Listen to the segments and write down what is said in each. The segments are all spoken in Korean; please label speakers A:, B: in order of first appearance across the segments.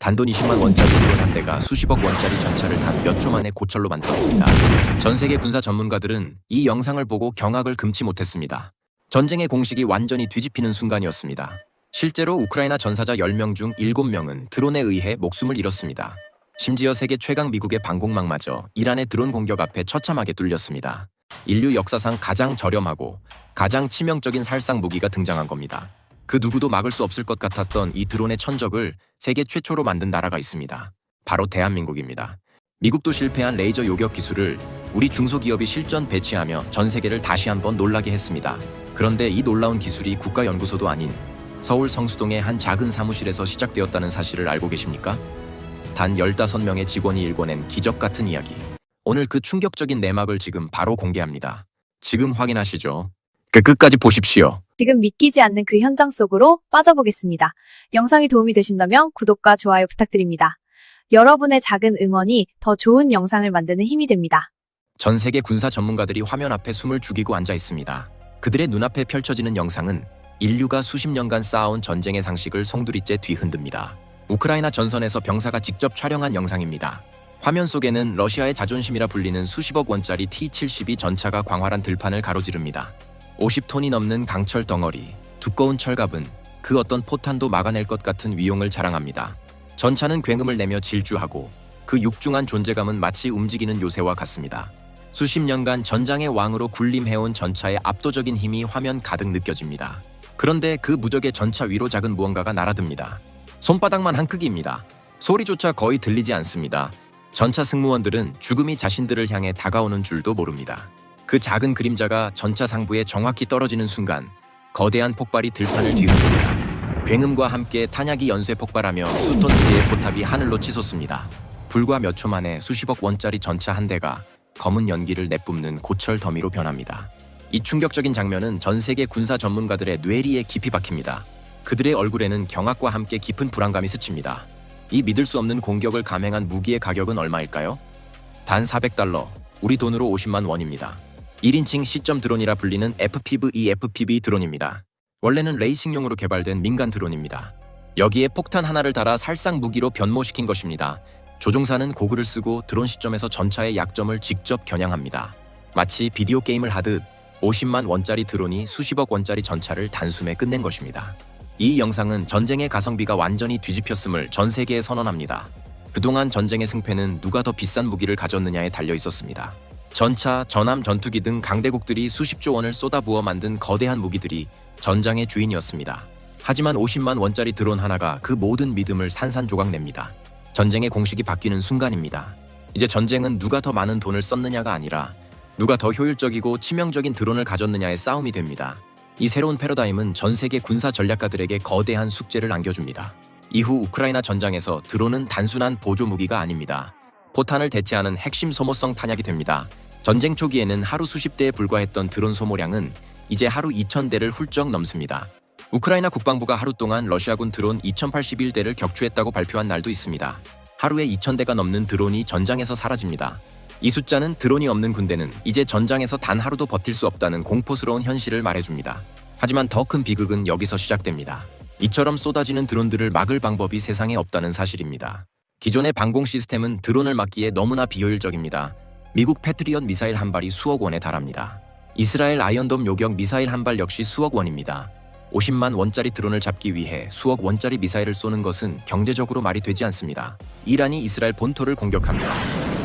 A: 단돈 20만 원짜리 드론 한 대가 수십억 원짜리 전차를 단 몇 초 만에 고철로 만들었습니다. 전 세계 군사 전문가들은 이 영상을 보고 경악을 금치 못했습니다. 전쟁의 공식이 완전히 뒤집히는 순간이었습니다. 실제로 우크라이나 전사자 10명 중 7명은 드론에 의해 목숨을 잃었습니다. 심지어 세계 최강 미국의 방공망마저 이란의 드론 공격 앞에 처참하게 뚫렸습니다. 인류 역사상 가장 저렴하고 가장 치명적인 살상 무기가 등장한 겁니다. 그 누구도 막을 수 없을 것 같았던 이 드론의 천적을 세계 최초로 만든 나라가 있습니다. 바로 대한민국입니다. 미국도 실패한 레이저 요격 기술을 우리 중소기업이 실전 배치하며 전 세계를 다시 한번 놀라게 했습니다. 그런데 이 놀라운 기술이 국가연구소도 아닌 서울 성수동의 한 작은 사무실에서 시작되었다는 사실을 알고 계십니까? 단 15명의 직원이 일궈낸 기적 같은 이야기. 오늘 그 충격적인 내막을 지금 바로 공개합니다. 지금 확인하시죠. 끝까지 보십시오.
B: 지금 믿기지 않는 그 현장 속으로 빠져보겠습니다. 영상이 도움이 되신다면 구독과 좋아요 부탁드립니다. 여러분의 작은 응원이 더 좋은 영상을 만드는 힘이 됩니다.
A: 전 세계 군사 전문가들이 화면 앞에 숨을 죽이고 앉아 있습니다. 그들의 눈앞에 펼쳐지는 영상은 인류가 수십 년간 쌓아온 전쟁의 상식을 송두리째 뒤흔듭니다. 우크라이나 전선에서 병사가 직접 촬영한 영상입니다. 화면 속에는 러시아의 자존심이라 불리는 수십억 원짜리 T-72 전차가 광활한 들판을 가로지릅니다. 50톤이 넘는 강철 덩어리, 두꺼운 철갑은 그 어떤 포탄도 막아낼 것 같은 위용을 자랑합니다. 전차는 굉음을 내며 질주하고 그 육중한 존재감은 마치 움직이는 요새와 같습니다. 수십 년간 전장의 왕으로 군림해온 전차의 압도적인 힘이 화면 가득 느껴집니다. 그런데 그 무적의 전차 위로 작은 무언가가 날아듭니다. 손바닥만 한 크기입니다. 소리조차 거의 들리지 않습니다. 전차 승무원들은 죽음이 자신들을 향해 다가오는 줄도 모릅니다. 그 작은 그림자가 전차 상부에 정확히 떨어지는 순간 거대한 폭발이 들판을 뒤흔듭니다. 굉음과 함께 탄약이 연쇄 폭발하며 수톤 무게의 포탑이 하늘로 치솟습니다. 불과 몇 초 만에 수십억 원짜리 전차 한 대가 검은 연기를 내뿜는 고철 더미로 변합니다. 이 충격적인 장면은 전 세계 군사 전문가들의 뇌리에 깊이 박힙니다. 그들의 얼굴에는 경악과 함께 깊은 불안감이 스칩니다. 이 믿을 수 없는 공격을 감행한 무기의 가격은 얼마일까요? 단 400달러, 우리 돈으로 50만 원입니다. 1인칭 시점 드론이라 불리는 FPV 드론입니다. 원래는 레이싱용으로 개발된 민간 드론입니다. 여기에 폭탄 하나를 달아 살상 무기로 변모시킨 것입니다. 조종사는 고글을 쓰고 드론 시점에서 전차의 약점을 직접 겨냥합니다. 마치 비디오 게임을 하듯 50만 원짜리 드론이 수십억 원짜리 전차를 단숨에 끝낸 것입니다. 이 영상은 전쟁의 가성비가 완전히 뒤집혔음을 전 세계에 선언합니다. 그동안 전쟁의 승패는 누가 더 비싼 무기를 가졌느냐에 달려 있었습니다. 전차, 전함, 전투기 등 강대국들이 수십조 원을 쏟아부어 만든 거대한 무기들이 전장의 주인이었습니다. 하지만 50만 원짜리 드론 하나가 그 모든 믿음을 산산조각냅니다. 전쟁의 공식이 바뀌는 순간입니다. 이제 전쟁은 누가 더 많은 돈을 썼느냐가 아니라 누가 더 효율적이고 치명적인 드론을 가졌느냐의 싸움이 됩니다. 이 새로운 패러다임은 전 세계 군사 전략가들에게 거대한 숙제를 안겨줍니다. 이후 우크라이나 전장에서 드론은 단순한 보조 무기가 아닙니다. 포탄을 대체하는 핵심 소모성 탄약이 됩니다. 전쟁 초기에는 하루 수십 대에 불과했던 드론 소모량은 이제 하루 2,000대를 훌쩍 넘습니다. 우크라이나 국방부가 하루 동안 러시아군 드론 2,081대를 격추했다고 발표한 날도 있습니다. 하루에 2,000대가 넘는 드론이 전장에서 사라집니다. 이 숫자는 드론이 없는 군대는 이제 전장에서 단 하루도 버틸 수 없다는 공포스러운 현실을 말해줍니다. 하지만 더 큰 비극은 여기서 시작됩니다. 이처럼 쏟아지는 드론들을 막을 방법이 세상에 없다는 사실입니다. 기존의 방공 시스템은 드론을 막기에 너무나 비효율적입니다. 미국 패트리엇 미사일 한 발이 수억 원에 달합니다. 이스라엘 아이언돔 요격 미사일 한 발 역시 수억 원입니다. 50만 원짜리 드론을 잡기 위해 수억 원짜리 미사일을 쏘는 것은 경제적으로 말이 되지 않습니다. 이란이 이스라엘 본토를 공격합니다.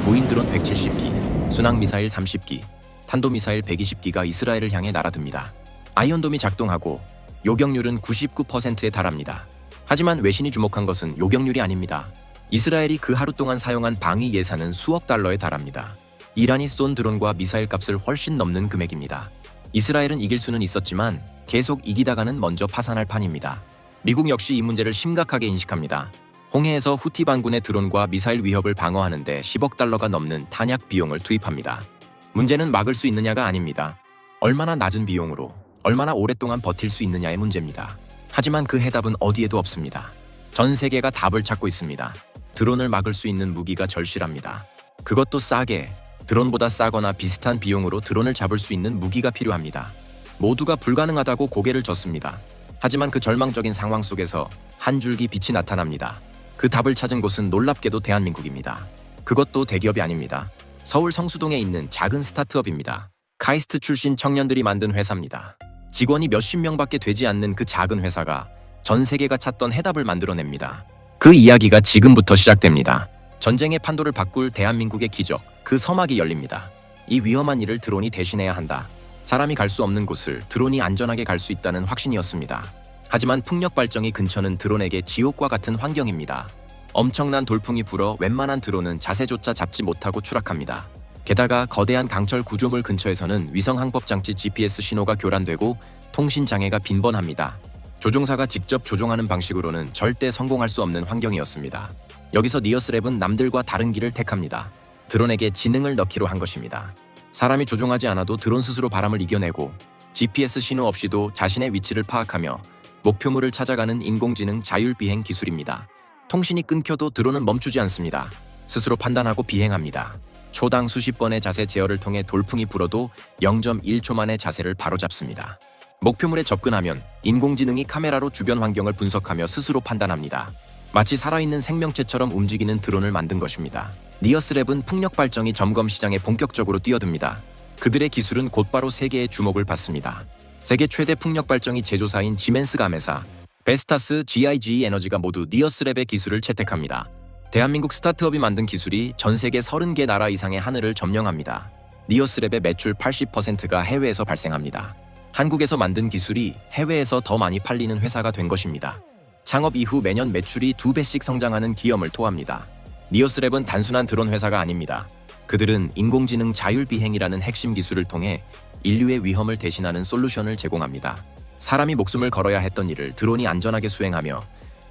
A: 무인 드론 170기, 순항 미사일 30기, 탄도미사일 120기가 이스라엘을 향해 날아듭니다. 아이언돔이 작동하고 요격률은 99%에 달합니다. 하지만 외신이 주목한 것은 요격률이 아닙니다. 이스라엘이 그 하루 동안 사용한 방위 예산은 수억 달러에 달합니다. 이란이 쏜 드론과 미사일 값을 훨씬 넘는 금액입니다. 이스라엘은 이길 수는 있었지만 계속 이기다가는 먼저 파산할 판입니다. 미국 역시 이 문제를 심각하게 인식합니다. 홍해에서 후티 반군의 드론과 미사일 위협을 방어하는 데 10억 달러가 넘는 탄약 비용을 투입합니다. 문제는 막을 수 있느냐가 아닙니다. 얼마나 낮은 비용으로 얼마나 오랫동안 버틸 수 있느냐의 문제입니다. 하지만 그 해답은 어디에도 없습니다. 전 세계가 답을 찾고 있습니다. 드론을 막을 수 있는 무기가 절실합니다. 그것도 싸게, 드론보다 싸거나 비슷한 비용으로 드론을 잡을 수 있는 무기가 필요합니다. 모두가 불가능하다고 고개를 젓습니다. 하지만 그 절망적인 상황 속에서 한 줄기 빛이 나타납니다. 그 답을 찾은 곳은 놀랍게도 대한민국입니다. 그것도 대기업이 아닙니다. 서울 성수동에 있는 작은 스타트업입니다. 카이스트 출신 청년들이 만든 회사입니다. 직원이 몇십 명밖에 되지 않는 그 작은 회사가 전 세계가 찾던 해답을 만들어냅니다. 그 이야기가 지금부터 시작됩니다. 전쟁의 판도를 바꿀 대한민국의 기적, 그 서막이 열립니다. 이 위험한 일을 드론이 대신해야 한다. 사람이 갈 수 없는 곳을 드론이 안전하게 갈 수 있다는 확신이었습니다. 하지만 풍력 발전기 근처는 드론에게 지옥과 같은 환경입니다. 엄청난 돌풍이 불어 웬만한 드론은 자세조차 잡지 못하고 추락합니다. 게다가 거대한 강철 구조물 근처에서는 위성 항법 장치 GPS 신호가 교란되고 통신 장애가 빈번합니다. 조종사가 직접 조종하는 방식으로는 절대 성공할 수 없는 환경이었습니다. 여기서 니어스랩은 남들과 다른 길을 택합니다. 드론에게 지능을 넣기로 한 것입니다. 사람이 조종하지 않아도 드론 스스로 바람을 이겨내고 GPS 신호 없이도 자신의 위치를 파악하며 목표물을 찾아가는 인공지능 자율비행 기술입니다. 통신이 끊겨도 드론은 멈추지 않습니다. 스스로 판단하고 비행합니다. 초당 수십 번의 자세 제어를 통해 돌풍이 불어도 0.1초 만에 자세를 바로잡습니다. 목표물에 접근하면 인공지능이 카메라로 주변 환경을 분석하며 스스로 판단합니다. 마치 살아있는 생명체처럼 움직이는 드론을 만든 것입니다. 니어스랩은 풍력 발전기 점검 시장에 본격적으로 뛰어듭니다. 그들의 기술은 곧바로 세계의 주목을 받습니다. 세계 최대 풍력 발전기 제조사인 지멘스 가메사, 베스타스, GIGE 에너지가 모두 니어스랩의 기술을 채택합니다. 대한민국 스타트업이 만든 기술이 전 세계 30개 나라 이상의 하늘을 점령합니다. 니어스랩의 매출 80%가 해외에서 발생합니다. 한국에서 만든 기술이 해외에서 더 많이 팔리는 회사가 된 것입니다. 창업 이후 매년 매출이 2배씩 성장하는 기염을 토합니다. 니어스랩은 단순한 드론 회사가 아닙니다. 그들은 인공지능 자율비행이라는 핵심 기술을 통해 인류의 위험을 대신하는 솔루션을 제공합니다. 사람이 목숨을 걸어야 했던 일을 드론이 안전하게 수행하며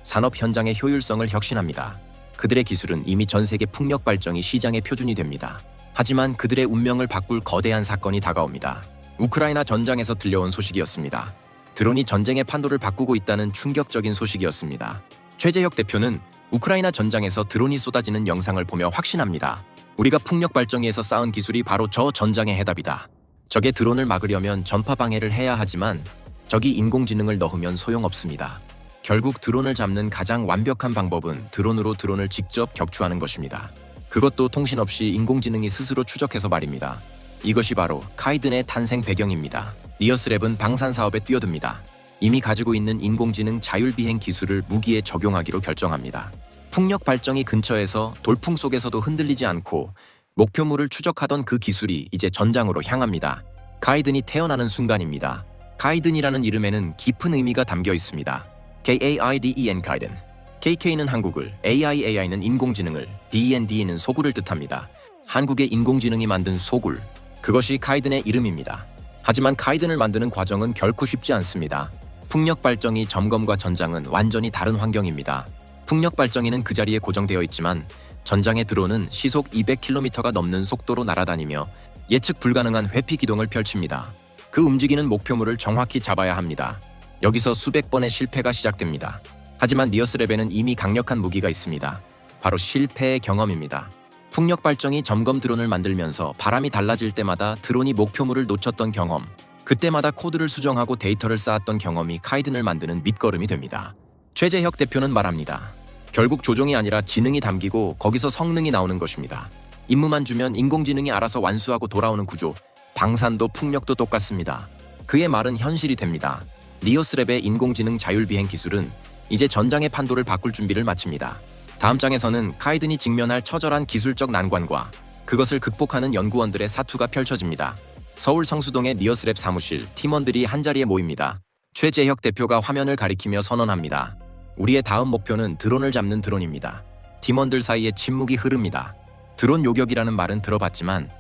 A: 산업 현장의 효율성을 혁신합니다. 그들의 기술은 이미 전 세계 풍력 발전기 시장의 표준이 됩니다. 하지만 그들의 운명을 바꿀 거대한 사건이 다가옵니다. 우크라이나 전장에서 들려온 소식이었습니다. 드론이 전쟁의 판도를 바꾸고 있다는 충격적인 소식이었습니다. 최재혁 대표는 우크라이나 전장에서 드론이 쏟아지는 영상을 보며 확신합니다. 우리가 풍력 발전기에서 쌓은 기술이 바로 저 전장의 해답이다. 적의 드론을 막으려면 전파 방해를 해야 하지만 적이 인공지능을 넣으면 소용없습니다. 결국 드론을 잡는 가장 완벽한 방법은 드론으로 드론을 직접 격추하는 것입니다. 그것도 통신 없이 인공지능이 스스로 추적해서 말입니다. 이것이 바로 카이든의 탄생 배경입니다. 니어스랩은 방산 사업에 뛰어듭니다. 이미 가지고 있는 인공지능 자율비행 기술을 무기에 적용하기로 결정합니다. 풍력 발전기 근처에서 돌풍 속에서도 흔들리지 않고 목표물을 추적하던 그 기술이 이제 전장으로 향합니다. 카이든이 태어나는 순간입니다. 카이든이라는 이름에는 깊은 의미가 담겨 있습니다. KAIDEN 카이든. KK는 한국을, AI는 인공지능을, DND는 소굴을 뜻합니다. 한국의 인공지능이 만든 소굴, 그것이 카이든의 이름입니다. 하지만 카이든을 만드는 과정은 결코 쉽지 않습니다. 풍력 발전기 점검과 전장은 완전히 다른 환경입니다. 풍력 발전기는 그 자리에 고정되어 있지만 전장의 드론은 시속 200km가 넘는 속도로 날아다니며 예측 불가능한 회피 기동을 펼칩니다. 그 움직이는 목표물을 정확히 잡아야 합니다. 여기서 수백 번의 실패가 시작됩니다. 하지만 니어스랩에는 이미 강력한 무기가 있습니다. 바로 실패의 경험입니다. 풍력 발전기 점검 드론을 만들면서 바람이 달라질 때마다 드론이 목표물을 놓쳤던 경험, 그때마다 코드를 수정하고 데이터를 쌓았던 경험이 카이든을 만드는 밑거름이 됩니다. 최재혁 대표는 말합니다. 결국 조종이 아니라 지능이 담기고 거기서 성능이 나오는 것입니다. 임무만 주면 인공지능이 알아서 완수하고 돌아오는 구조, 방산도 풍력도 똑같습니다. 그의 말은 현실이 됩니다. 니어스랩의 인공지능 자율비행 기술은 이제 전장의 판도를 바꿀 준비를 마칩니다. 다음 장에서는 카이든이 직면할 처절한 기술적 난관과 그것을 극복하는 연구원들의 사투가 펼쳐집니다. 서울 성수동의 니어스랩 사무실, 팀원들이 한자리에 모입니다. 최재혁 대표가 화면을 가리키며 선언합니다. 우리의 다음 목표는 드론을 잡는 드론입니다. 팀원들 사이에 침묵이 흐릅니다. 드론 요격이라는 말은 들어봤지만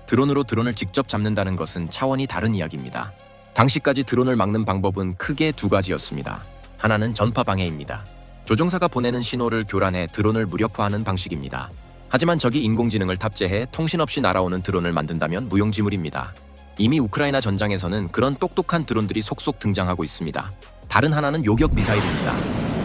A: 드론으로 드론을 직접 잡는다는 것은 차원이 다른 이야기입니다. 당시까지 드론을 막는 방법은 크게 두 가지였습니다. 하나는 전파 방해입니다. 조종사가 보내는 신호를 교란해 드론을 무력화하는 방식입니다. 하지만 적이 인공지능을 탑재해 통신 없이 날아오는 드론을 만든다면 무용지물입니다. 이미 우크라이나 전장에서는 그런 똑똑한 드론들이 속속 등장하고 있습니다. 다른 하나는 요격 미사일입니다.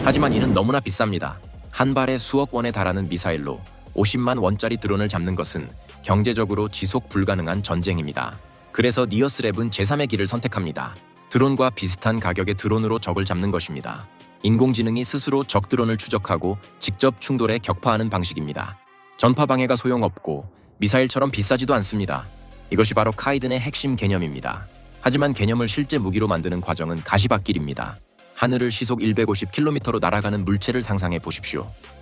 A: 하지만 이는 너무나 비쌉니다. 한 발에 수억 원에 달하는 미사일로 50만 원짜리 드론을 잡는 것은 경제적으로 지속 불가능한 전쟁입니다. 그래서 니어스랩은 제3의 길을 선택합니다. 드론과 비슷한 가격의 드론으로 적을 잡는 것입니다. 인공지능이 스스로 적 드론을 추적하고 직접 충돌에 격파하는 방식입니다. 전파 방해가 소용없고 미사일처럼 비싸지도 않습니다. 이것이 바로 카이든의 핵심 개념입니다. 하지만 개념을 실제 무기로 만드는 과정은 가시밭길입니다. 하늘을 시속 150km로 날아가는 물체를 상상해 보십시오.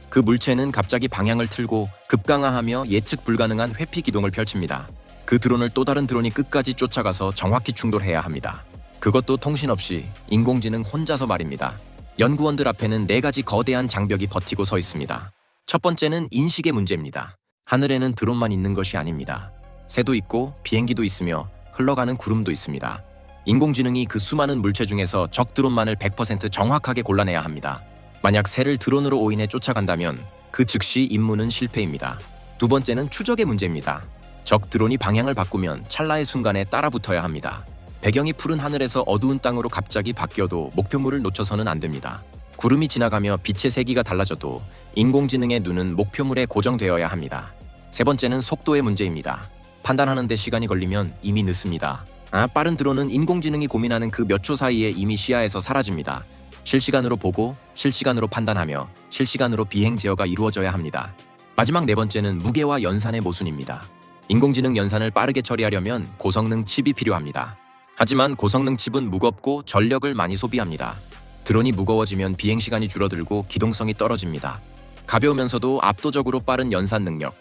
A: 그 물체는 갑자기 방향을 틀고 급강하하며 예측 불가능한 회피 기동을 펼칩니다. 그 드론을 또 다른 드론이 끝까지 쫓아가서 정확히 충돌해야 합니다. 그것도 통신 없이 인공지능 혼자서 말입니다. 연구원들 앞에는 4가지 거대한 장벽이 버티고 서 있습니다. 첫 번째는 인식의 문제입니다. 하늘에는 드론만 있는 것이 아닙니다. 새도 있고 비행기도 있으며 흘러가는 구름도 있습니다. 인공지능이 그 수많은 물체 중에서 적 드론만을 100% 정확하게 골라내야 합니다. 만약 새를 드론으로 오인해 쫓아간다면 그 즉시 임무는 실패입니다. 두 번째는 추적의 문제입니다. 적 드론이 방향을 바꾸면 찰나의 순간에 따라붙어야 합니다. 배경이 푸른 하늘에서 어두운 땅으로 갑자기 바뀌어도 목표물을 놓쳐서는 안 됩니다. 구름이 지나가며 빛의 세기가 달라져도 인공지능의 눈은 목표물에 고정되어야 합니다. 세 번째는 속도의 문제입니다. 판단하는 데 시간이 걸리면 이미 늦습니다. 빠른 드론은 인공지능이 고민하는 그 몇 초 사이에 이미 시야에서 사라집니다. 실시간으로 보고 실시간으로 판단하며 실시간으로 비행 제어가 이루어져야 합니다. 마지막 4번째는 무게와 연산의 모순입니다. 인공지능 연산을 빠르게 처리하려면 고성능 칩이 필요합니다. 하지만 고성능 칩은 무겁고 전력을 많이 소비합니다. 드론이 무거워지면 비행 시간이 줄어들고 기동성이 떨어집니다. 가벼우면서도 압도적으로 빠른 연산 능력.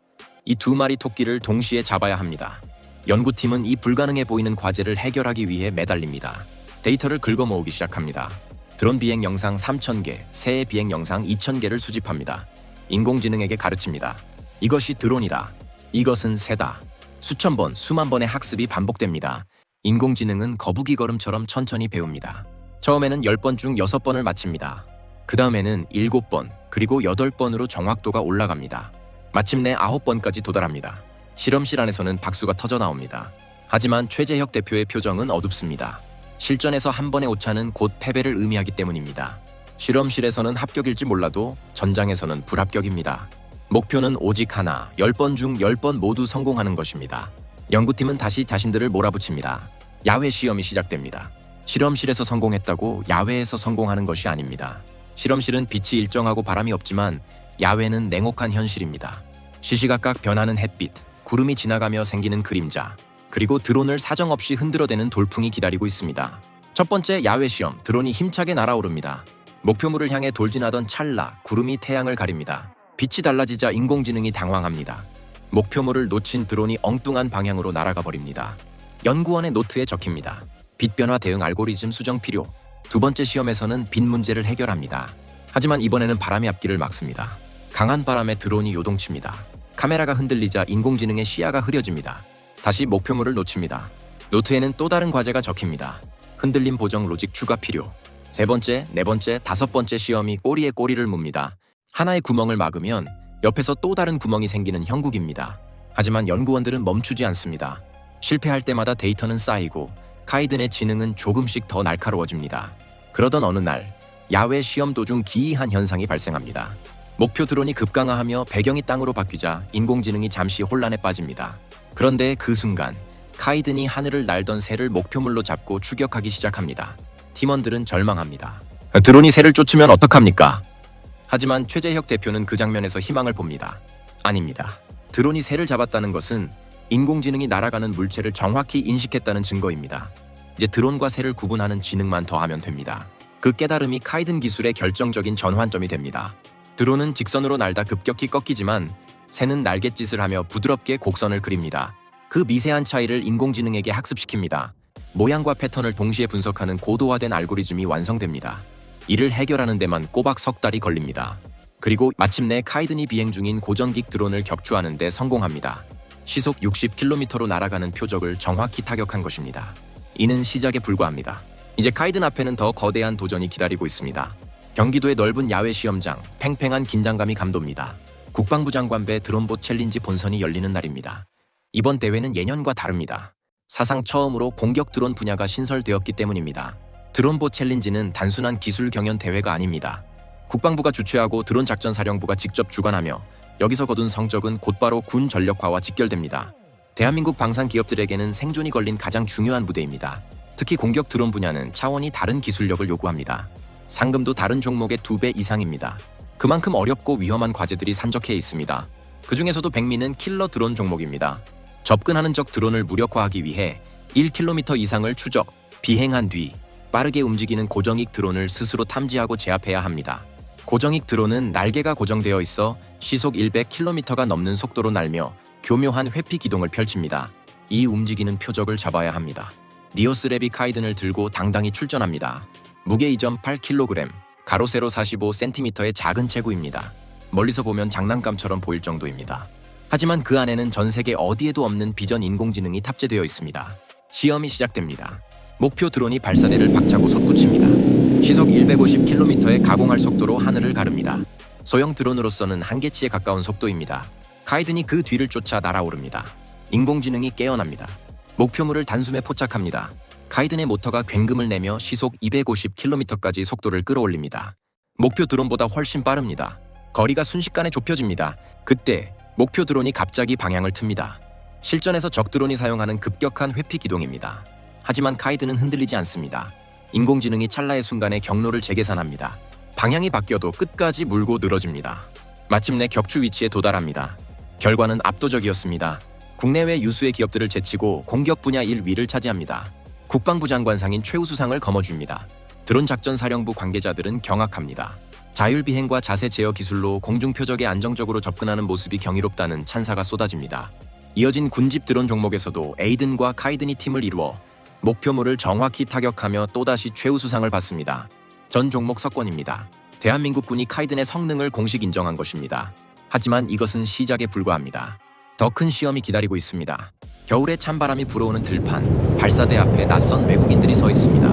A: 이 2마리 토끼를 동시에 잡아야 합니다. 연구팀은 이 불가능해 보이는 과제를 해결하기 위해 매달립니다. 데이터를 긁어 모으기 시작합니다. 드론 비행 영상 3,000개, 새의 비행 영상 2,000개를 수집합니다. 인공지능에게 가르칩니다. 이것이 드론이다. 이것은 새다. 수천 번, 수만 번의 학습이 반복됩니다. 인공지능은 거북이 걸음처럼 천천히 배웁니다. 처음에는 10번 중 6번을 맞춥니다. 그 다음에는 7번, 그리고 8번으로 정확도가 올라갑니다. 마침내 9번까지 도달합니다. 실험실 안에서는 박수가 터져 나옵니다. 하지만 최재혁 대표의 표정은 어둡습니다. 실전에서 한 번의 오차는 곧 패배를 의미하기 때문입니다. 실험실에서는 합격일지 몰라도 전장에서는 불합격입니다. 목표는 오직 하나, 10번 중 10번 모두 성공하는 것입니다. 연구팀은 다시 자신들을 몰아붙입니다. 야외 시험이 시작됩니다. 실험실에서 성공했다고 야외에서 성공하는 것이 아닙니다. 실험실은 빛이 일정하고 바람이 없지만 야외는 냉혹한 현실입니다. 시시각각 변하는 햇빛, 구름이 지나가며 생기는 그림자, 그리고 드론을 사정없이 흔들어대는 돌풍이 기다리고 있습니다. 첫 번째 야외 시험, 드론이 힘차게 날아오릅니다. 목표물을 향해 돌진하던 찰나, 구름이 태양을 가립니다. 빛이 달라지자 인공지능이 당황합니다. 목표물을 놓친 드론이 엉뚱한 방향으로 날아가 버립니다. 연구원의 노트에 적힙니다. 빛 변화 대응 알고리즘 수정 필요. 두 번째 시험에서는 빛 문제를 해결합니다. 하지만 이번에는 바람이 앞길을 막습니다. 강한 바람에 드론이 요동칩니다. 카메라가 흔들리자 인공지능의 시야가 흐려집니다. 다시 목표물을 놓칩니다. 노트에는 또 다른 과제가 적힙니다. 흔들림 보정 로직 추가 필요. 세 번째, 네 번째, 다섯 번째 시험이 꼬리에 꼬리를 묻니다. 하나의 구멍을 막으면 옆에서 또 다른 구멍이 생기는 형국입니다. 하지만 연구원들은 멈추지 않습니다. 실패할 때마다 데이터는 쌓이고 카이든의 지능은 조금씩 더 날카로워집니다. 그러던 어느 날 야외 시험 도중 기이한 현상이 발생합니다. 목표 드론이 급강하하며 배경이 땅으로 바뀌자 인공지능이 잠시 혼란에 빠집니다. 그런데 그 순간 카이든이 하늘을 날던 새를 목표물로 잡고 추격하기 시작합니다. 팀원들은 절망합니다. 드론이 새를 쫓으면 어떡합니까? 하지만 최재혁 대표는 그 장면에서 희망을 봅니다. 아닙니다. 드론이 새를 잡았다는 것은 인공지능이 날아가는 물체를 정확히 인식했다는 증거입니다. 이제 드론과 새를 구분하는 지능만 더하면 됩니다. 그 깨달음이 카이든 기술의 결정적인 전환점이 됩니다. 드론은 직선으로 날다 급격히 꺾이지만 새는 날갯짓을 하며 부드럽게 곡선을 그립니다. 그 미세한 차이를 인공지능에게 학습시킵니다. 모양과 패턴을 동시에 분석하는 고도화된 알고리즘이 완성됩니다. 이를 해결하는 데만 꼬박 석 달이 걸립니다. 그리고 마침내 카이든이 비행 중인 고전깃 드론을 격추하는 데 성공합니다. 시속 60km로 날아가는 표적을 정확히 타격한 것입니다. 이는 시작에 불과합니다. 이제 카이든 앞에는 더 거대한 도전이 기다리고 있습니다. 경기도의 넓은 야외 시험장, 팽팽한 긴장감이 감돕니다. 국방부 장관배 드론봇 챌린지 본선이 열리는 날입니다. 이번 대회는 예년과 다릅니다. 사상 처음으로 공격 드론 분야가 신설되었기 때문입니다. 드론봇 챌린지는 단순한 기술 경연 대회가 아닙니다. 국방부가 주최하고 드론 작전 사령부가 직접 주관하며 여기서 거둔 성적은 곧바로 군 전력화와 직결됩니다. 대한민국 방산 기업들에게는 생존이 걸린 가장 중요한 무대입니다. 특히 공격 드론 분야는 차원이 다른 기술력을 요구합니다. 상금도 다른 종목의 2배 이상입니다. 그만큼 어렵고 위험한 과제들이 산적해 있습니다. 그 중에서도 백미는 킬러 드론 종목입니다. 접근하는 적 드론을 무력화하기 위해 1km 이상을 추적, 비행한 뒤 빠르게 움직이는 고정익 드론을 스스로 탐지하고 제압해야 합니다. 고정익 드론은 날개가 고정되어 있어 시속 100km가 넘는 속도로 날며 교묘한 회피 기동을 펼칩니다. 이 움직이는 표적을 잡아야 합니다. 니오스 랩이 카이든을 들고 당당히 출전합니다. 무게 2.8kg, 가로 세로 45cm의 작은 체구입니다. 멀리서 보면 장난감처럼 보일 정도입니다. 하지만 그 안에는 전 세계 어디에도 없는 비전 인공지능이 탑재되어 있습니다. 시험이 시작됩니다. 목표 드론이 발사대를 박차고 솟구칩니다. 시속 150km의 가공할 속도로 하늘을 가릅니다. 소형 드론으로서는 한계치에 가까운 속도입니다. 카이든이 그 뒤를 쫓아 날아오릅니다. 인공지능이 깨어납니다. 목표물을 단숨에 포착합니다. 카이든의 모터가 굉금을 내며 시속 250km까지 속도를 끌어올립니다. 목표 드론보다 훨씬 빠릅니다. 거리가 순식간에 좁혀집니다. 그때 목표 드론이 갑자기 방향을 틉니다. 실전에서 적 드론이 사용하는 급격한 회피 기동입니다. 하지만 카이든은 흔들리지 않습니다. 인공지능이 찰나의 순간에 경로를 재계산합니다. 방향이 바뀌어도 끝까지 물고 늘어집니다. 마침내 격추 위치에 도달합니다. 결과는 압도적이었습니다. 국내외 유수의 기업들을 제치고 공격 분야 1위를 차지합니다. 국방부 장관상인 최우수상을 거머쥡니다. 드론 작전사령부 관계자들은 경악합니다. 자율비행과 자세 제어 기술로 공중 표적에 안정적으로 접근하는 모습이 경이롭다는 찬사가 쏟아집니다. 이어진 군집 드론 종목에서도 에이든과 카이든이 팀을 이루어 목표물을 정확히 타격하며 또다시 최우수상을 받습니다. 전 종목 석권입니다. 대한민국군이 카이든의 성능을 공식 인정한 것입니다. 하지만 이것은 시작에 불과합니다. 더 큰 시험이 기다리고 있습니다. 겨울에 찬바람이 불어오는 들판, 발사대 앞에 낯선 외국인들이 서 있습니다.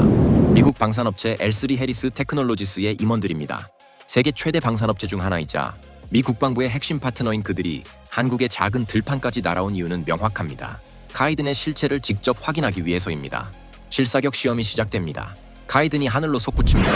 A: 미국 방산업체 L3 해리스 테크놀로지스의 임원들입니다. 세계 최대 방산업체 중 하나이자 미 국방부의 핵심 파트너인 그들이 한국의 작은 들판까지 날아온 이유는 명확합니다. 카이든의 실체를 직접 확인하기 위해서입니다. 실사격 시험이 시작됩니다. 카이든이 하늘로 솟구칩니다.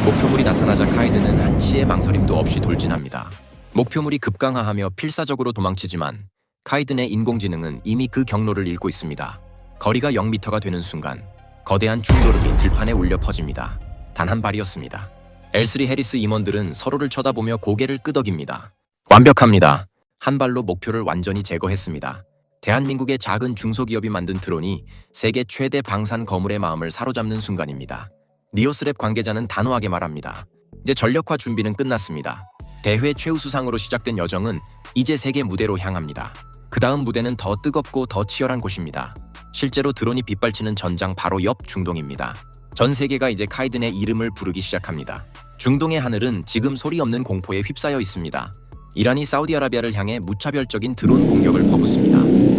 A: 목표물이 나타나자 카이든은 한치의 망설임도 없이 돌진합니다. 목표물이 급강하하며 필사적으로 도망치지만 카이든의 인공지능은 이미 그 경로를 읽고 있습니다. 거리가 0m가 되는 순간 거대한 충돌음이 들판에 울려 퍼집니다. 단 한 발이었습니다. L3 해리스 임원들은 서로를 쳐다보며 고개를 끄덕입니다. 완벽합니다. 한 발로 목표를 완전히 제거했습니다. 대한민국의 작은 중소기업이 만든 드론이 세계 최대 방산 거물의 마음을 사로잡는 순간입니다. 니오스랩 관계자는 단호하게 말합니다. 이제 전력화 준비는 끝났습니다. 대회 최우수상으로 시작된 여정은 이제 세계 무대로 향합니다. 그 다음 무대는 더 뜨겁고 더 치열한 곳입니다. 실제로 드론이 빗발치는 전장 바로 옆 중동입니다. 전 세계가 이제 카이든의 이름을 부르기 시작합니다. 중동의 하늘은 지금 소리 없는 공포에 휩싸여 있습니다. 이란이 사우디아라비아를 향해 무차별적인 드론 공격을 퍼붓습니다.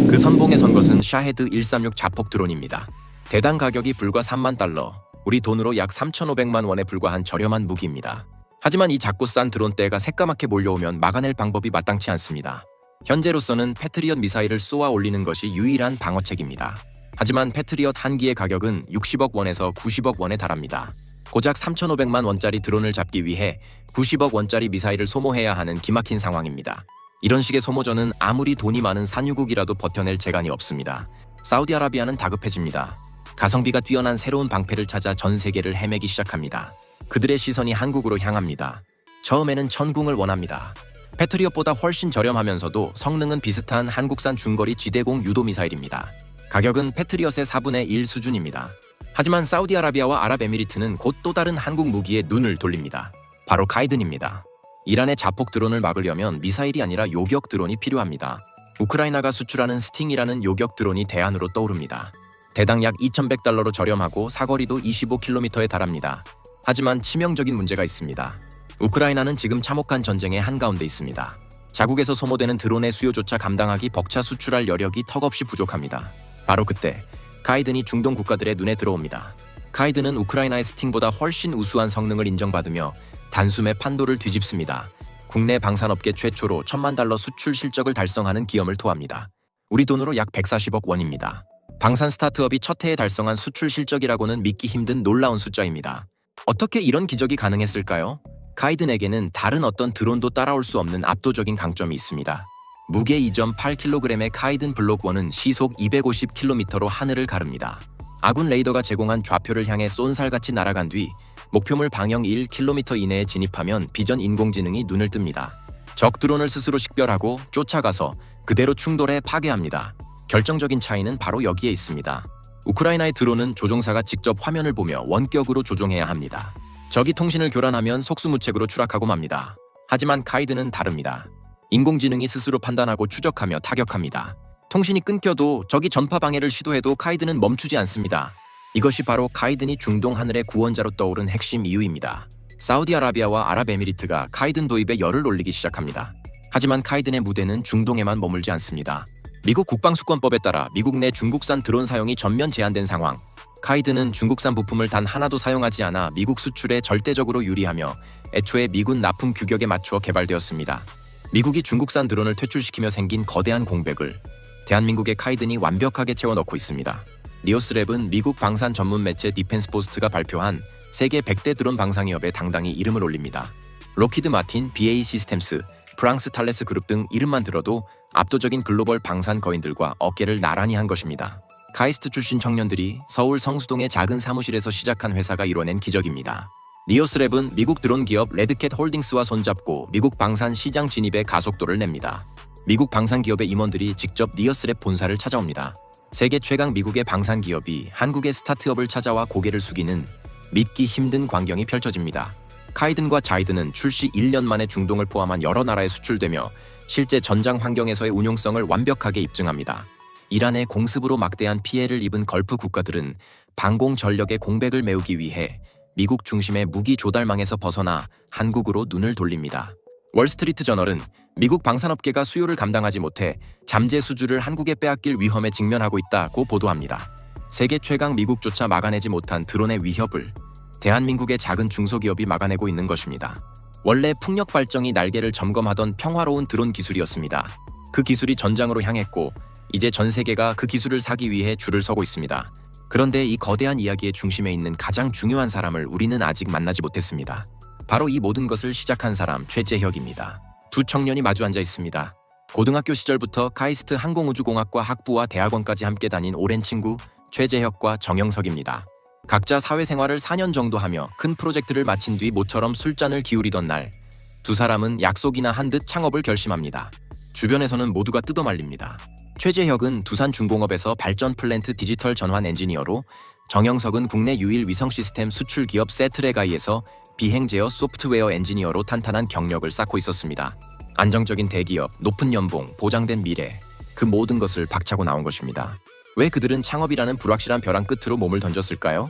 A: 그 선봉에 선 것은 샤헤드 136 자폭 드론입니다. 대당 가격이 불과 3만 달러, 우리 돈으로 약 3,500만 원에 불과한 저렴한 무기입니다. 하지만 이 작고 싼 드론대가 새까맣게 몰려오면 막아낼 방법이 마땅치 않습니다. 현재로서는 패트리엇 미사일을 쏘아 올리는 것이 유일한 방어책입니다. 하지만 패트리엇 한 기의 가격은 60억 원에서 90억 원에 달합니다. 고작 3,500만 원짜리 드론을 잡기 위해 90억 원짜리 미사일을 소모해야 하는 기막힌 상황입니다. 이런 식의 소모전은 아무리 돈이 많은 산유국이라도 버텨낼 재간이 없습니다. 사우디아라비아는 다급해집니다. 가성비가 뛰어난 새로운 방패를 찾아 전 세계를 헤매기 시작합니다. 그들의 시선이 한국으로 향합니다. 처음에는 천궁을 원합니다. 패트리엇보다 훨씬 저렴하면서도 성능은 비슷한 한국산 중거리 지대공 유도미사일입니다. 가격은 패트리엇의 4분의 1 수준입니다. 하지만 사우디아라비아와 아랍에미리트는 곧 또 다른 한국 무기에 눈을 돌립니다. 바로 카이든입니다. 이란의 자폭 드론을 막으려면 미사일이 아니라 요격 드론이 필요합니다. 우크라이나가 수출하는 스팅이라는 요격 드론이 대안으로 떠오릅니다. 대당 약 2,100달러로 저렴하고 사거리도 25km에 달합니다. 하지만 치명적인 문제가 있습니다. 우크라이나는 지금 참혹한 전쟁의 한가운데 있습니다. 자국에서 소모되는 드론의 수요조차 감당하기 벅차 수출할 여력이 턱없이 부족합니다. 바로 그때 카이든이 중동 국가들의 눈에 들어옵니다. 카이든은 우크라이나의 스팅보다 훨씬 우수한 성능을 인정받으며 단숨에 판도를 뒤집습니다. 국내 방산업계 최초로 1,000만 달러 수출 실적을 달성하는 기염을 토합니다. 우리 돈으로 약 140억 원입니다. 방산 스타트업이 첫 해에 달성한 수출 실적이라고는 믿기 힘든 놀라운 숫자입니다. 어떻게 이런 기적이 가능했을까요? 카이든에게는 다른 어떤 드론도 따라올 수 없는 압도적인 강점이 있습니다. 무게 2.8kg의 카이든 블록 1은 시속 250km로 하늘을 가릅니다. 아군 레이더가 제공한 좌표를 향해 쏜살같이 날아간 뒤 목표물 방향 1km 이내에 진입하면 비전 인공지능이 눈을 뜹니다. 적 드론을 스스로 식별하고 쫓아가서 그대로 충돌해 파괴합니다. 결정적인 차이는 바로 여기에 있습니다. 우크라이나의 드론은 조종사가 직접 화면을 보며 원격으로 조종해야 합니다. 적이 통신을 교란하면 속수무책으로 추락하고 맙니다. 하지만 카이드는 다릅니다. 인공지능이 스스로 판단하고 추적하며 타격합니다. 통신이 끊겨도 적이 전파 방해를 시도해도 카이드는 멈추지 않습니다. 이것이 바로 카이든이 중동 하늘의 구원자로 떠오른 핵심 이유입니다. 사우디아라비아와 아랍에미리트가 카이든 도입에 열을 올리기 시작합니다. 하지만 카이든의 무대는 중동에만 머물지 않습니다. 미국 국방수권법에 따라 미국 내 중국산 드론 사용이 전면 제한된 상황. 카이든은 중국산 부품을 단 하나도 사용하지 않아 미국 수출에 절대적으로 유리하며 애초에 미군 납품 규격에 맞춰 개발되었습니다. 미국이 중국산 드론을 퇴출시키며 생긴 거대한 공백을 대한민국의 카이든이 완벽하게 채워넣고 있습니다. 니오스랩은 미국 방산 전문 매체 디펜스 포스트가 발표한 세계 100대 드론 방산기업에 당당히 이름을 올립니다. 록히드 마틴, BAE 시스템스, 프랑스 탈레스 그룹 등 이름만 들어도 압도적인 글로벌 방산 거인들과 어깨를 나란히 한 것입니다. 카이스트 출신 청년들이 서울 성수동의 작은 사무실에서 시작한 회사가 이뤄낸 기적입니다. 니오스랩은 미국 드론 기업 레드캣 홀딩스와 손잡고 미국 방산 시장 진입에 가속도를 냅니다. 미국 방산 기업의 임원들이 직접 니오스랩 본사를 찾아옵니다. 세계 최강 미국의 방산 기업이 한국의 스타트업을 찾아와 고개를 숙이는 믿기 힘든 광경이 펼쳐집니다. 카이든과 자이든은 출시 1년 만에 중동을 포함한 여러 나라에 수출되며 실제 전장 환경에서의 운용성을 완벽하게 입증합니다. 이란의 공습으로 막대한 피해를 입은 걸프 국가들은 방공 전력의 공백을 메우기 위해 미국 중심의 무기 조달망에서 벗어나 한국으로 눈을 돌립니다. 월스트리트 저널은 미국 방산업계가 수요를 감당하지 못해 잠재 수주를 한국에 빼앗길 위험에 직면하고 있다고 보도합니다. 세계 최강 미국조차 막아내지 못한 드론의 위협을 대한민국의 작은 중소기업이 막아내고 있는 것입니다. 원래 풍력 발정이 날개를 점검하던 평화로운 드론 기술이었습니다. 그 기술이 전장으로 향했고 이제 전 세계가 그 기술을 사기 위해 줄을 서고 있습니다. 그런데 이 거대한 이야기의 중심에 있는 가장 중요한 사람을 우리는 아직 만나지 못했습니다. 바로 이 모든 것을 시작한 사람 최재혁입니다. 두 청년이 마주 앉아 있습니다. 고등학교 시절부터 카이스트 항공우주공학과 학부와 대학원까지 함께 다닌 오랜 친구 최재혁과 정영석입니다. 각자 사회생활을 4년 정도 하며 큰 프로젝트를 마친 뒤 모처럼 술잔을 기울이던 날, 두 사람은 약속이나 한 듯 창업을 결심합니다. 주변에서는 모두가 뜯어말립니다. 최재혁은 두산중공업에서 발전 플랜트 디지털 전환 엔지니어로, 정영석은 국내 유일 위성 시스템 수출 기업 세트레가이에서 비행 제어 소프트웨어 엔지니어로 탄탄한 경력을 쌓고 있었습니다. 안정적인 대기업, 높은 연봉, 보장된 미래, 그 모든 것을 박차고 나온 것입니다. 왜 그들은 창업이라는 불확실한 벼랑 끝으로 몸을 던졌을까요?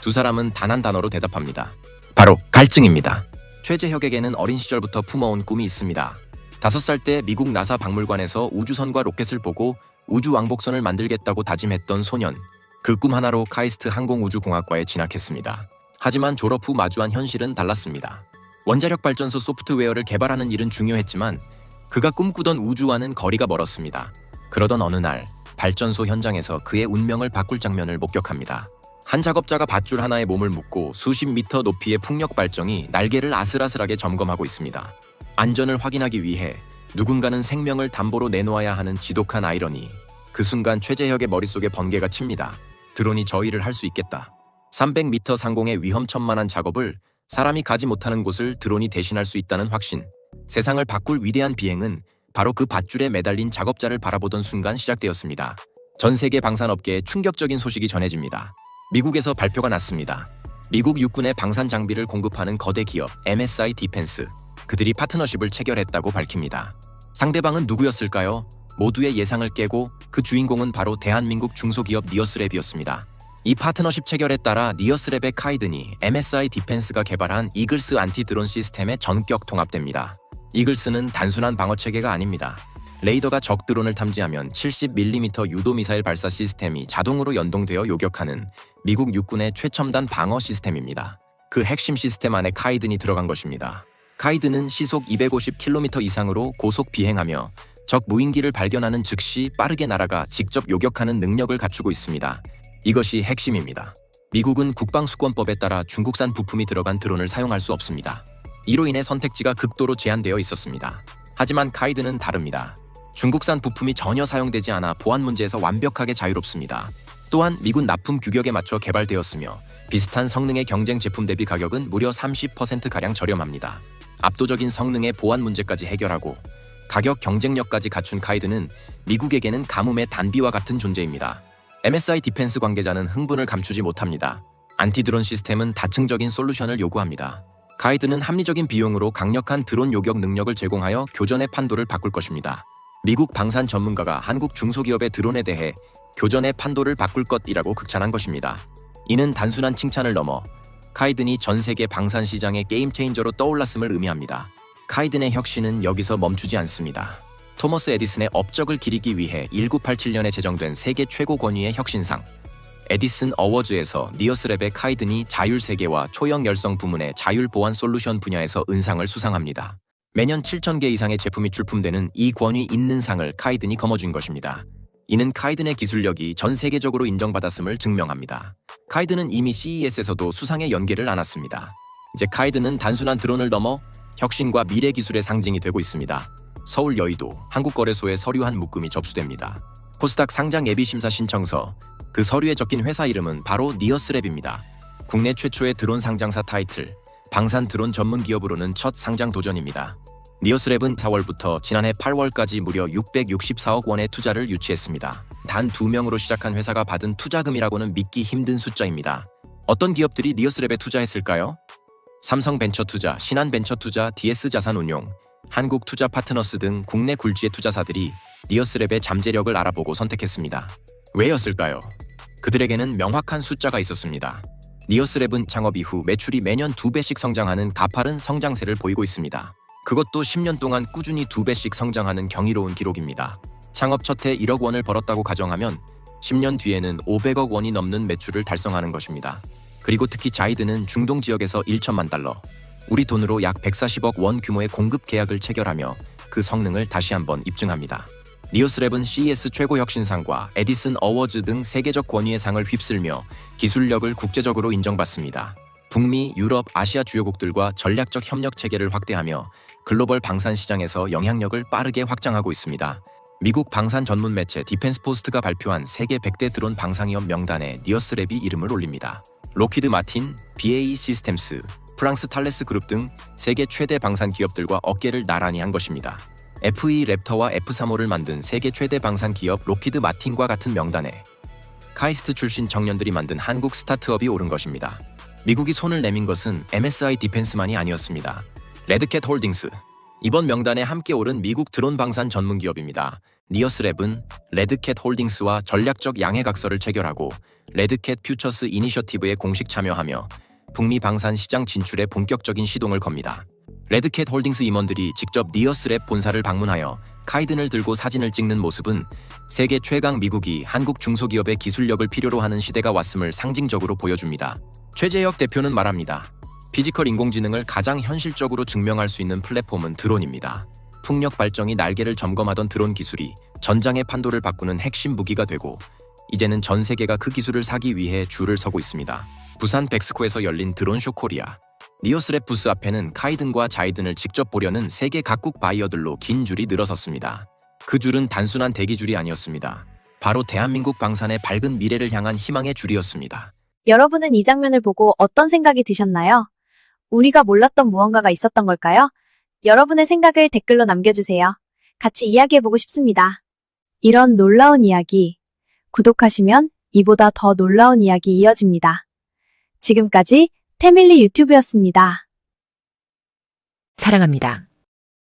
A: 두 사람은 단 한 단어로 대답합니다. 바로 갈증입니다. 최재혁에게는 어린 시절부터 품어온 꿈이 있습니다. 5살 때 미국 나사 박물관에서 우주선과 로켓을 보고 우주왕복선을 만들겠다고 다짐했던 소년. 그 꿈 하나로 카이스트 항공우주공학과에 진학했습니다. 하지만 졸업 후 마주한 현실은 달랐습니다. 원자력 발전소 소프트웨어를 개발하는 일은 중요했지만 그가 꿈꾸던 우주와는 거리가 멀었습니다. 그러던 어느 날 발전소 현장에서 그의 운명을 바꿀 장면을 목격합니다. 한 작업자가 밧줄 하나에 몸을 묶고 수십 미터 높이의 풍력 발정이 날개를 아슬아슬하게 점검하고 있습니다. 안전을 확인하기 위해 누군가는 생명을 담보로 내놓아야 하는 지독한 아이러니. 그 순간 최재혁의 머릿속에 번개가 칩니다. 드론이 저 일을 할 수 있겠다. 300m 상공의 위험천만한 작업을 사람이 가지 못하는 곳을 드론이 대신할 수 있다는 확신. 세상을 바꿀 위대한 비행은 바로 그 밧줄에 매달린 작업자를 바라보던 순간 시작되었습니다. 전 세계 방산업계에 충격적인 소식이 전해집니다. 미국에서 발표가 났습니다. 미국 육군의 방산 장비를 공급하는 거대 기업 MSI 디펜스. 그들이 파트너십을 체결했다고 밝힙니다. 상대방은 누구였을까요? 모두의 예상을 깨고 그 주인공은 바로 대한민국 중소기업 니어스랩이었습니다. 이 파트너십 체결에 따라 니어스랩의 카이든이 MSI 디펜스가 개발한 이글스 안티 드론 시스템에 전격 통합됩니다. 이글스는 단순한 방어체계가 아닙니다. 레이더가 적 드론을 탐지하면 70mm 유도 미사일 발사 시스템이 자동으로 연동되어 요격하는 미국 육군의 최첨단 방어 시스템입니다. 그 핵심 시스템 안에 카이든이 들어간 것입니다. 카이든은 시속 250km 이상으로 고속 비행하며 적 무인기를 발견하는 즉시 빠르게 날아가 직접 요격하는 능력을 갖추고 있습니다. 이것이 핵심입니다. 미국은 국방수권법에 따라 중국산 부품이 들어간 드론을 사용할 수 없습니다. 이로 인해 선택지가 극도로 제한되어 있었습니다. 하지만 카이든은 다릅니다. 중국산 부품이 전혀 사용되지 않아 보안 문제에서 완벽하게 자유롭습니다. 또한 미군 납품 규격에 맞춰 개발되었으며 비슷한 성능의 경쟁 제품 대비 가격은 무려 30%가량 저렴합니다. 압도적인 성능의 보안 문제까지 해결하고 가격 경쟁력까지 갖춘 카이드는 미국에게는 가뭄의 단비와 같은 존재입니다. MSI 디펜스 관계자는 흥분을 감추지 못합니다. 안티드론 시스템은 다층적인 솔루션을 요구합니다. 카이드는 합리적인 비용으로 강력한 드론 요격 능력을 제공하여 교전의 판도를 바꿀 것입니다. 미국 방산 전문가가 한국 중소기업의 드론에 대해 교전의 판도를 바꿀 것이라고 극찬한 것입니다. 이는 단순한 칭찬을 넘어 카이든이 전 세계 방산 시장의 게임 체인저로 떠올랐음을 의미합니다. 카이든의 혁신은 여기서 멈추지 않습니다. 토머스 에디슨의 업적을 기리기 위해 1987년에 제정된 세계 최고 권위의 혁신상 에디슨 어워즈에서 니어스랩의 카이든이 자율세계와 초형 열성 부문의 자율 보안 솔루션 분야에서 은상을 수상합니다. 매년 7,000개 이상의 제품이 출품되는 이 권위 있는 상을 카이든이 거머쥔 것입니다. 이는 카이든의 기술력이 전 세계적으로 인정받았음을 증명합니다. 카이든은 이미 CES에서도 수상의 연계를 안았습니다. 이제 카이든은 단순한 드론을 넘어 혁신과 미래 기술의 상징이 되고 있습니다. 서울 여의도 한국거래소에 서류 한 묶음이 접수됩니다. 코스닥 상장 예비 심사 신청서, 그 서류에 적힌 회사 이름은 바로 니어스랩입니다. 국내 최초의 드론 상장사 타이틀, 방산 드론 전문 기업으로는 첫 상장 도전입니다. 니어스랩은 4월부터 지난해 8월까지 무려 664억 원의 투자를 유치했습니다. 단 2명으로 시작한 회사가 받은 투자금이라고는 믿기 힘든 숫자입니다. 어떤 기업들이 니어스랩에 투자했을까요? 삼성벤처투자, 신한벤처투자, DS자산운용, 한국투자파트너스 등 국내 굴지의 투자사들이 니어스랩의 잠재력을 알아보고 선택했습니다. 왜였을까요? 그들에게는 명확한 숫자가 있었습니다. 니어스랩은 창업 이후 매출이 매년 2배씩 성장하는 가파른 성장세를 보이고 있습니다. 그것도 10년 동안 꾸준히 2배씩 성장하는 경이로운 기록입니다. 창업 첫 해 1억 원을 벌었다고 가정하면 10년 뒤에는 500억 원이 넘는 매출을 달성하는 것입니다. 그리고 특히 자이드는 중동 지역에서 1천만 달러, 우리 돈으로 약 140억 원 규모의 공급 계약을 체결하며 그 성능을 다시 한번 입증합니다. 니어스랩은 CES 최고 혁신상과 에디슨 어워즈 등 세계적 권위의 상을 휩쓸며 기술력을 국제적으로 인정받습니다. 북미, 유럽, 아시아 주요국들과 전략적 협력 체계를 확대하며 글로벌 방산 시장에서 영향력을 빠르게 확장하고 있습니다. 미국 방산 전문 매체 디펜스포스트가 발표한 세계 100대 드론 방산기업 명단에 니어스랩이 이름을 올립니다. 록히드 마틴, BAE 시스템스, 프랑스 탈레스 그룹 등 세계 최대 방산 기업들과 어깨를 나란히 한 것입니다. FE 랩터와 F35를 만든 세계 최대 방산 기업 록히드 마틴과 같은 명단에 카이스트 출신 청년들이 만든 한국 스타트업이 오른 것입니다. 미국이 손을 내민 것은 MSI 디펜스만이 아니었습니다. 레드캣 홀딩스, 이번 명단에 함께 오른 미국 드론 방산 전문 기업입니다. 니어스랩은 레드캣 홀딩스와 전략적 양해각서를 체결하고 레드캣 퓨처스 이니셔티브에 공식 참여하며 북미 방산 시장 진출에 본격적인 시동을 겁니다. 레드캣 홀딩스 임원들이 직접 니어스랩 본사를 방문하여 카이든을 들고 사진을 찍는 모습은 세계 최강 미국이 한국 중소기업의 기술력을 필요로 하는 시대가 왔음을 상징적으로 보여줍니다. 최재혁 대표는 말합니다. 피지컬 인공지능을 가장 현실적으로 증명할 수 있는 플랫폼은 드론입니다. 풍력 발정이 날개를 점검하던 드론 기술이 전장의 판도를 바꾸는 핵심 무기가 되고 이제는 전 세계가 그 기술을 사기 위해 줄을 서고 있습니다. 부산 백스코에서 열린 드론쇼 코리아. 니어스랩 부스 앞에는 카이든과 자이든을 직접 보려는 세계 각국 바이어들로 긴 줄이 늘어섰습니다. 그 줄은 단순한 대기줄이 아니었습니다. 바로 대한민국 방산의 밝은 미래를 향한 희망의 줄이었습니다.
B: 여러분은 이 장면을 보고 어떤 생각이 드셨나요? 우리가 몰랐던 무언가가 있었던 걸까요? 여러분의 생각을 댓글로 남겨주세요. 같이 이야기해보고 싶습니다. 이런 놀라운 이야기, 구독하시면 이보다 더 놀라운 이야기 이어집니다. 지금까지 태밀리 유튜브였습니다.
C: 사랑합니다.